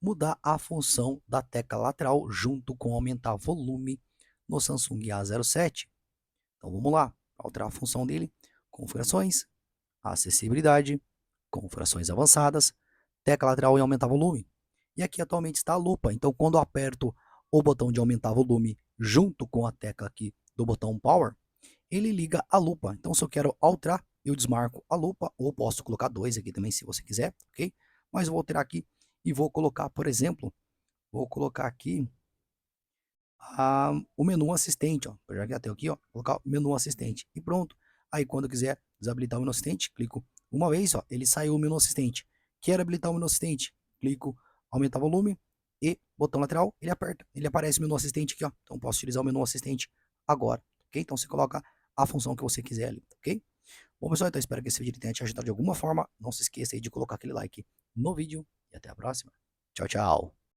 Mudar a função da tecla lateral junto com aumentar volume no Samsung A07. Então vamos lá, alterar a função dele, configurações, acessibilidade, configurações avançadas, tecla lateral e aumentar volume. E aqui atualmente está a lupa, então quando eu aperto o botão de aumentar volume junto com a tecla aqui do botão Power, ele liga a lupa. Então se eu quero alterar, eu desmarco a lupa, ou posso colocar dois aqui também se você quiser, ok? Mas eu vou alterar aqui e vou colocar, por exemplo, vou colocar aqui o menu assistente, ó. Já que até aqui, ó, colocar o menu assistente e pronto. Aí quando eu quiser desabilitar o menu assistente, clico uma vez, ó, ele saiu o menu assistente. Quero habilitar o menu assistente, clico aumentar volume e botão lateral, ele aperta, ele aparece o menu assistente aqui, ó. Então posso utilizar o menu assistente agora, ok? Então você coloca a função que você quiser ali, ok? Bom pessoal, então espero que esse vídeo tenha te ajudado de alguma forma. Não se esqueça aí de colocar aquele like no vídeo e até a próxima. Tchau, tchau.